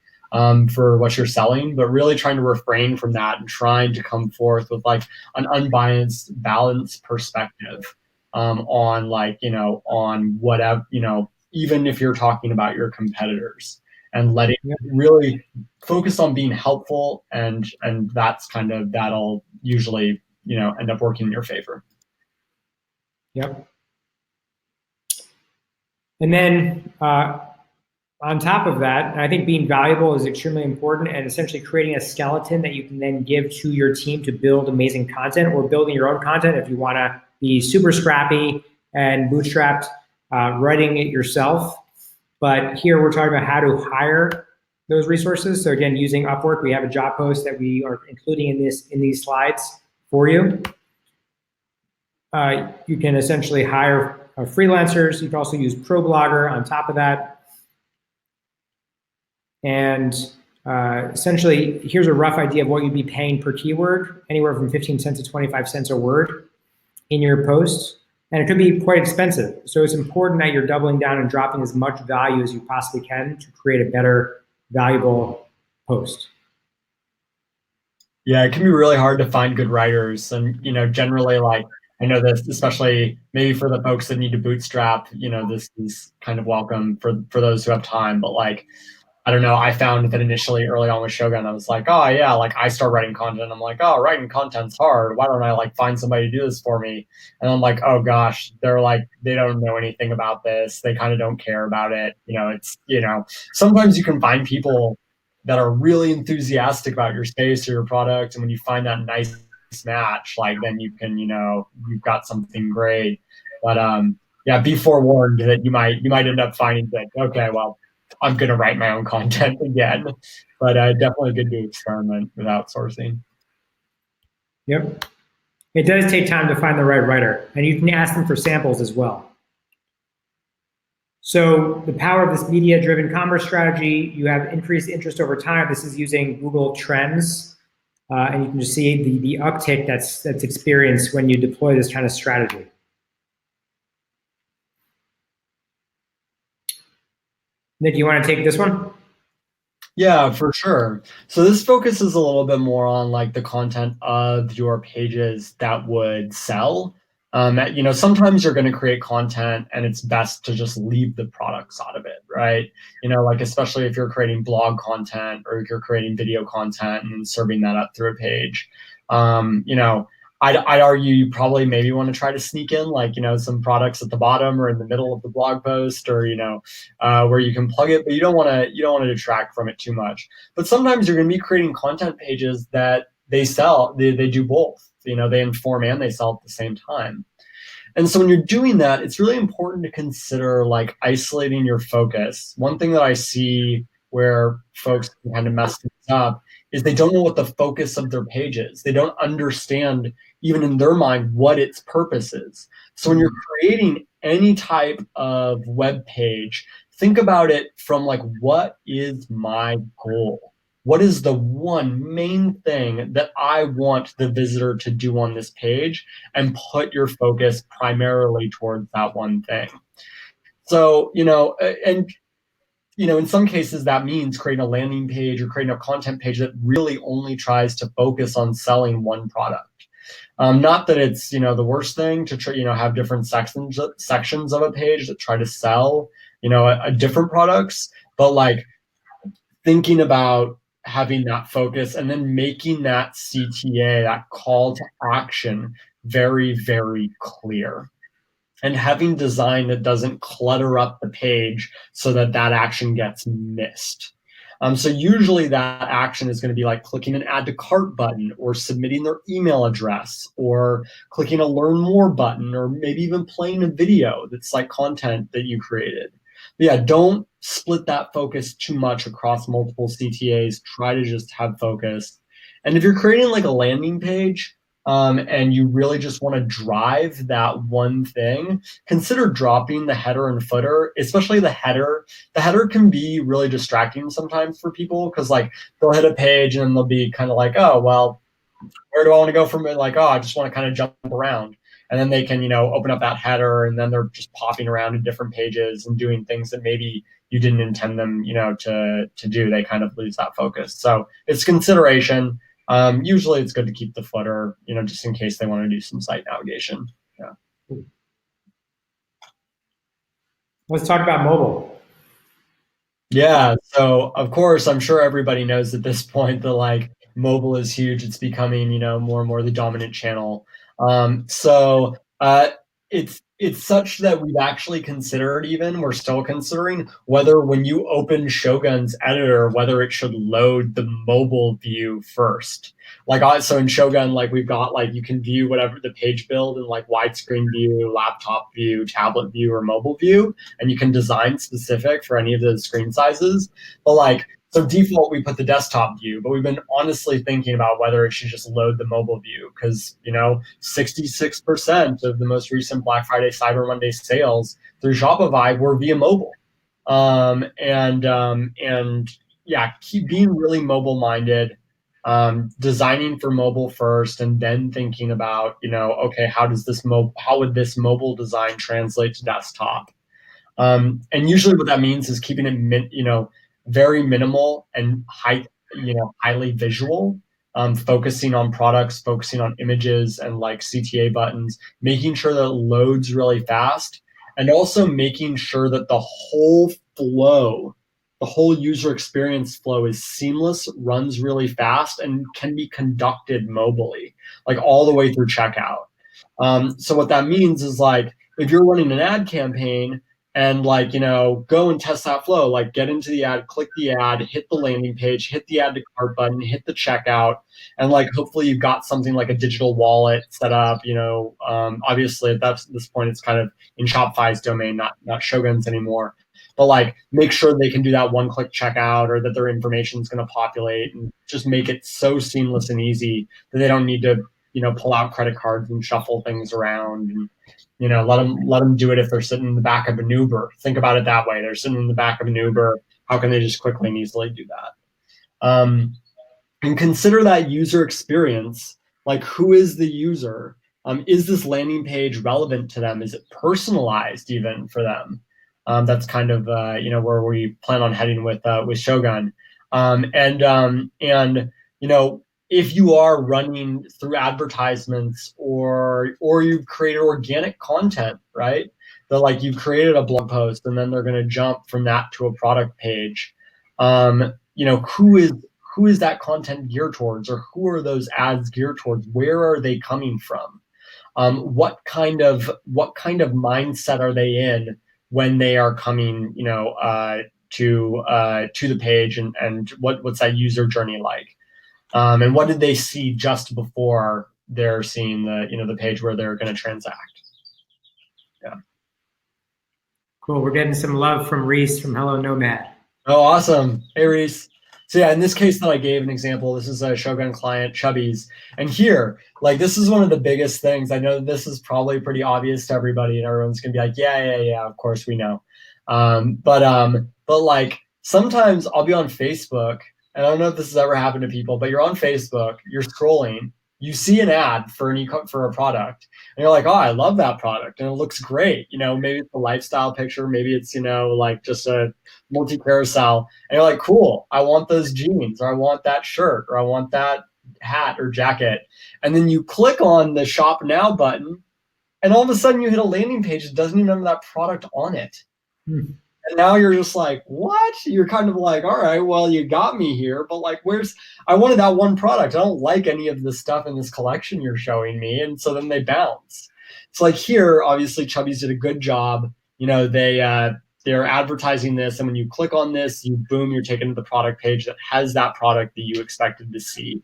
for what you're selling, but really trying to refrain from that and trying to come forth with like an unbiased, balanced perspective on like, on whatever, even if you're talking about your competitors, and letting really focus on being helpful, and that's kind of, that'll usually, end up working in your favor. Yep. And then on top of that, I think being valuable is extremely important, and essentially creating a skeleton that you can then give to your team to build amazing content, or building your own content if you want to be super scrappy and bootstrapped, writing it yourself. But here we're talking about how to hire those resources. So again, using Upwork, we have a job post that we are including in these slides for you. You can essentially hire freelancers. You can also use ProBlogger on top of that. And essentially, here's a rough idea of what you'd be paying per keyword, anywhere from 15 cents to 25 cents a word in your post. And it could be quite expensive. So it's important that you're doubling down and dropping as much value as you possibly can to create a better, valuable post. Yeah, it can be really hard to find good writers. And, generally, like, I know this, especially maybe for the folks that need to bootstrap, this is kind of welcome for those who have time. But like, I don't know, I found that initially early on with Shogun, I was like, oh yeah, like I start writing content. I'm like, oh, writing content's hard. Why don't I like find somebody to do this for me? And I'm like, oh gosh, they're like, they don't know anything about this. They kind of don't care about it. It's, sometimes you can find people that are really enthusiastic about your space or your product. And when you find that nice match, like then you can, you've got something great. But yeah, be forewarned that you might end up finding that, okay, well, I'm going to write my own content again, but definitely good to experiment with outsourcing. Yep. It does take time to find the right writer, and you can ask them for samples as well. So the power of this media-driven commerce strategy, you have increased interest over time. This is using Google Trends, and you can just see the uptick that's experienced when you deploy this kind of strategy. Nick, you want to take this one? Yeah, for sure. So this focuses a little bit more on like the content of your pages that would sell. Sometimes you're going to create content and it's best to just leave the products out of it, right? Like especially if you're creating blog content or if you're creating video content and serving that up through a page. I'd argue you probably maybe want to try to sneak in like, some products at the bottom or in the middle of the blog post, or, where you can plug it, but you don't want to detract from it too much. But sometimes you're going to be creating content pages that they sell, they do both, they inform and they sell at the same time. And so when you're doing that, it's really important to consider like isolating your focus. One thing that I see where folks can kind of mess things up is they don't know what the focus of their page is. They don't understand, even in their mind, what its purpose is. So when you're creating any type of web page, think about it from like, what is my goal? What is the one main thing that I want the visitor to do on this page? And put your focus primarily towards that one thing. So, in some cases that means creating a landing page or creating a content page that really only tries to focus on selling one product. Not that it's, the worst thing to try, have different sections of a page that try to sell, a different products, but like thinking about having that focus and then making that CTA, that call to action, very, very clear. And having design that doesn't clutter up the page so that action gets missed. So usually that action is going to be like clicking an add to cart button, or submitting their email address, or clicking a learn more button, or maybe even playing a video that's like content that you created. But yeah, don't split that focus too much across multiple CTAs. Try to just have focus. And if you're creating like a landing page, and you really just want to drive that one thing, consider dropping the header and footer, especially the header. The header can be really distracting sometimes for people, because like they'll hit a page and they'll be kind of like, oh, well, where do I want to go from it? Like, oh, I just want to kind of jump around. And then they can, open up that header, and then they're just popping around in different pages and doing things that maybe you didn't intend them, to do. They kind of lose that focus. So it's consideration. Usually it's good to keep the footer, just in case they want to do some site navigation. Yeah. Let's talk about mobile. Yeah. So of course, I'm sure everybody knows at this point that like mobile is huge. It's becoming, more and more the dominant channel. It's such that we've actually considered, we're still considering whether when you open Shogun's editor, whether it should load the mobile view first. Like, so in Shogun, like we've got like, you can view whatever the page build in like widescreen view, laptop view, tablet view, or mobile view, and you can design specific for any of those screen sizes. But like, so default, we put the desktop view, but we've been honestly thinking about whether it should just load the mobile view, because 66% of the most recent Black Friday, Cyber Monday sales through Shopify were via mobile. Keep being really mobile minded, designing for mobile first, and then thinking about, okay, how would this mobile design translate to desktop? And usually what that means is keeping it very minimal and highly visual, focusing on products, focusing on images and like CTA buttons, making sure that it loads really fast, and also making sure that the whole user experience flow is seamless, runs really fast, and can be conducted mobily, like all the way through checkout. So what that means is like, if you're running an ad campaign, and like, go and test that flow, like get into the ad, click the ad, hit the landing page, hit the add to cart button, hit the checkout, and like hopefully you've got something like a digital wallet set up. Obviously at this point it's kind of in Shopify's domain, not Shogun's anymore. But like, make sure they can do that one-click checkout, or that their information is going to populate, and just make it so seamless and easy that they don't need to, pull out credit cards and shuffle things around. And let them do it if they're sitting in the back of an Uber. Think about it that way. They're sitting in the back of an Uber. How can they just quickly and easily do that? And consider that user experience. Like, who is the user? Is this landing page relevant to them? Is it personalized even for them? That's kind of where we plan on heading with Shogun. If you are running through advertisements, or you've created organic content, right? That like you've created a blog post and then they're going to jump from that to a product page. Who who is that content geared towards, or who are those ads geared towards? Where are they coming from? What kind of mindset are they in when they are coming, to the page, and what's that user journey like? And what did they see just before they're seeing the page where they're going to transact? Yeah. Cool. We're getting some love from Reese from Hello Nomad. Oh, awesome. Hey, Reese. So yeah, in this case that I gave an example, this is a Shogun client, Chubby's. And here, like, this is one of the biggest things. I know this is probably pretty obvious to everybody, and everyone's gonna be like, yeah, of course we know. But like, sometimes I'll be on Facebook, and I don't know if this has ever happened to people, but you're on Facebook, you're scrolling, you see an ad for a product, and you're like, oh, I love that product, and it looks great. Maybe it's a lifestyle picture, maybe it's like just a multi-carousel, and you're like, cool, I want those jeans, or I want that shirt, or I want that hat or jacket. And then you click on the Shop Now button, and all of a sudden you hit a landing page that doesn't even have that product on it. And now you're just like, what? You're kind of like, all right, well, you got me here, but like, I wanted that one product. I don't like any of the stuff in this collection you're showing me. And so then they bounce. It's like here, obviously Chubby's did a good job. They're advertising this, and when you click on this, you're taken to the product page that has that product that you expected to see.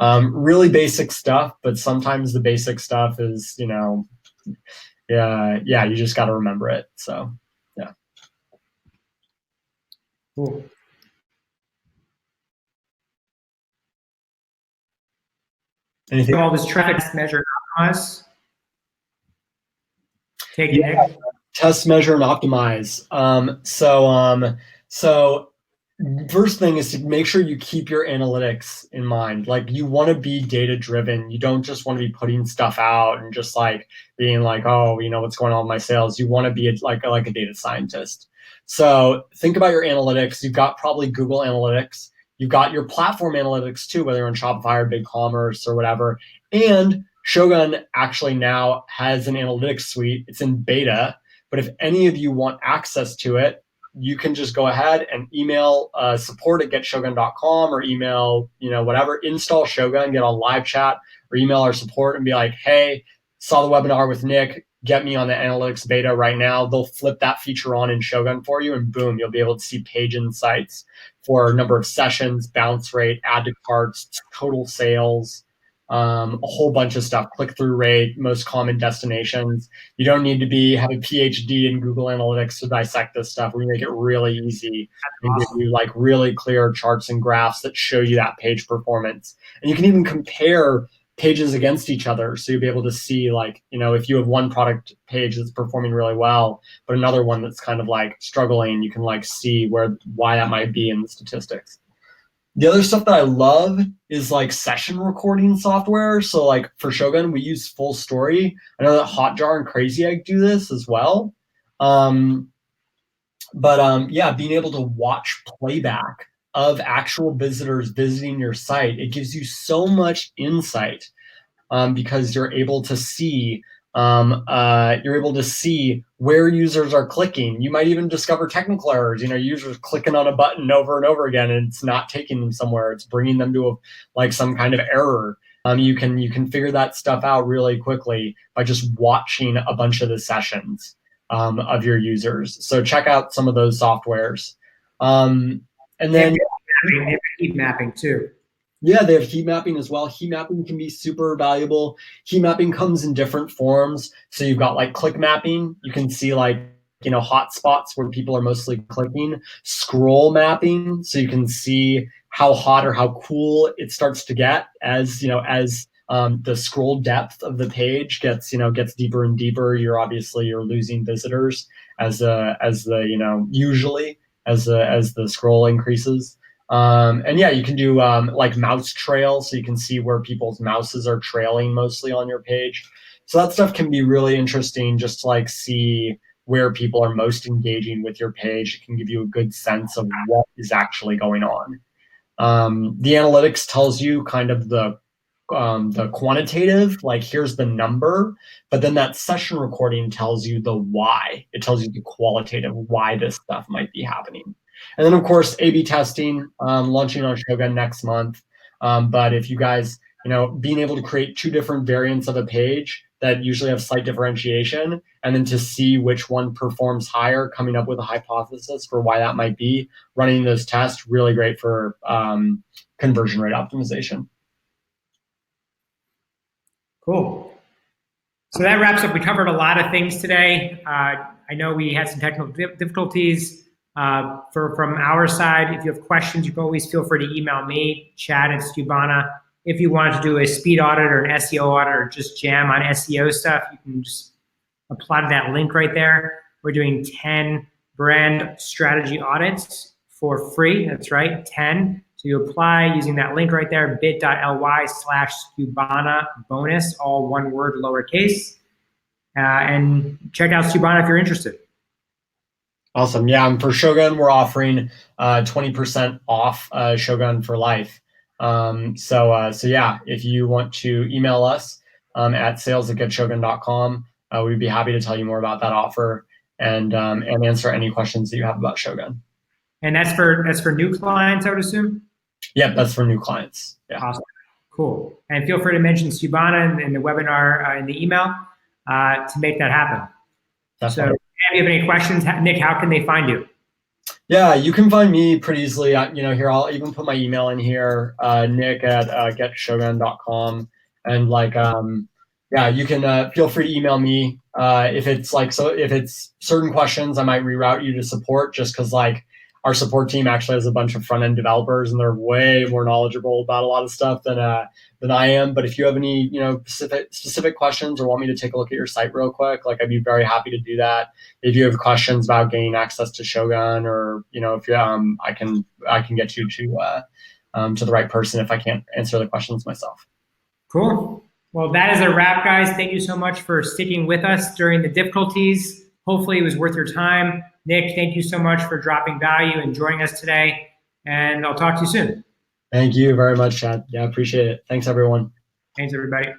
Really basic stuff, but sometimes the basic stuff is, you just got to remember it. So, yeah. Cool. Anything? All this traffic measure optimize. Take it, Nick. Test, measure, and optimize. So first thing is to make sure you keep your analytics in mind. Like, you want to be data driven. You don't just want to be putting stuff out and just like being like, oh, what's going on with my sales. You want to be like a data scientist. So think about your analytics. You've got probably Google Analytics. You've got your platform analytics too, whether you're on Shopify or BigCommerce or whatever. And Shogun actually now has an analytics suite. It's in beta, but if any of you want access to it, you can just go ahead and email support@getshogun.com, or email, whatever, install Shogun, get on live chat, or email our support and be like, hey, saw the webinar with Nick, get me on the analytics beta right now. They'll flip that feature on in Shogun for you, and boom, you'll be able to see page insights for number of sessions, bounce rate, add to carts, total sales, a whole bunch of stuff, click-through rate, most common destinations. You don't need to have a PhD in Google Analytics to dissect this stuff. We make it really easy and give you like really clear charts and graphs that show you that page performance. And you can even compare pages against each other. So you'll be able to see, like, if you have one product page that's performing really well, but another one that's kind of like struggling, you can like see why that might be in the statistics. The other stuff that I love is like session recording software. So like for Shogun, we use Full Story. I know that Hotjar and Crazy Egg do this as well. Being able to watch playback of actual visitors visiting your site, it gives you so much insight, because you're able to see where users are clicking. You might even discover technical errors. Users clicking on a button over and over again, and it's not taking them somewhere. It's bringing them to some kind of error. You can figure that stuff out really quickly by just watching a bunch of the sessions of your users. So check out some of those softwares. And then they have heat mapping too. Yeah, they have heat mapping as well. Heat mapping can be super valuable. Heat mapping comes in different forms. So you've got like click mapping. You can see like, hot spots where people are mostly clicking. Scroll mapping, so you can see how hot or how cool it starts to get as the scroll depth of the page gets deeper and deeper. You're losing visitors usually as the scroll increases. You can do like mouse trail, so you can see where people's mouses are trailing mostly on your page. So that stuff can be really interesting, just to like see where people are most engaging with your page. It can give you a good sense of what is actually going on. The analytics tells you kind of the the quantitative, like here's the number, but then that session recording tells you the why. It tells you the qualitative why this stuff might be happening. And then of course, A/B testing, launching on Shogun next month. But if you guys, being able to create 2 different variants of a page that usually have slight differentiation, and then to see which one performs higher, coming up with a hypothesis for why that might be, running those tests, really great for conversion rate optimization. Cool. So that wraps up. We covered a lot of things today. I know we had some technical difficulties from our side. If you have questions, you can always feel free to email me, Chad@Skubana. If you wanted to do a speed audit or an SEO audit or just jam on SEO stuff, you can just apply to that link right there. We're doing 10 brand strategy audits for free. That's right, 10. So you apply using that link right there, bit.ly/Skubana bonus, all one word, lowercase. And check out Skubana if you're interested. Awesome. Yeah, and for Shogun, we're offering 20% off Shogun for life. So yeah, if you want to email us at sales@getshogun.com, we'd be happy to tell you more about that offer and answer any questions that you have about Shogun. And that's for new clients, I would assume? Yep, that's for new clients. Yeah. Awesome. Cool. And feel free to mention Skubana in the webinar in the email to make that happen. Definitely. So if you have any questions, Nick, how can they find you? Yeah, you can find me pretty easily. Here, I'll even put my email in here, nick@getshogun.com. And yeah, you can feel free to email me. If it's certain questions, I might reroute you to support, just because our support team actually has a bunch of front-end developers and they're way more knowledgeable about a lot of stuff than I am. But if you have any specific questions or want me to take a look at your site real quick, I'd be very happy to do that. If you have questions about gaining access to Shogun, or if you I can get you to the right person if I can't answer the questions myself. Cool. Well, that is a wrap, guys. Thank you so much for sticking with us during the difficulties. Hopefully it was worth your time. Nick, thank you so much for dropping value and joining us today. And I'll talk to you soon. Thank you very much, Chad. Yeah, appreciate it. Thanks, everyone. Thanks, everybody.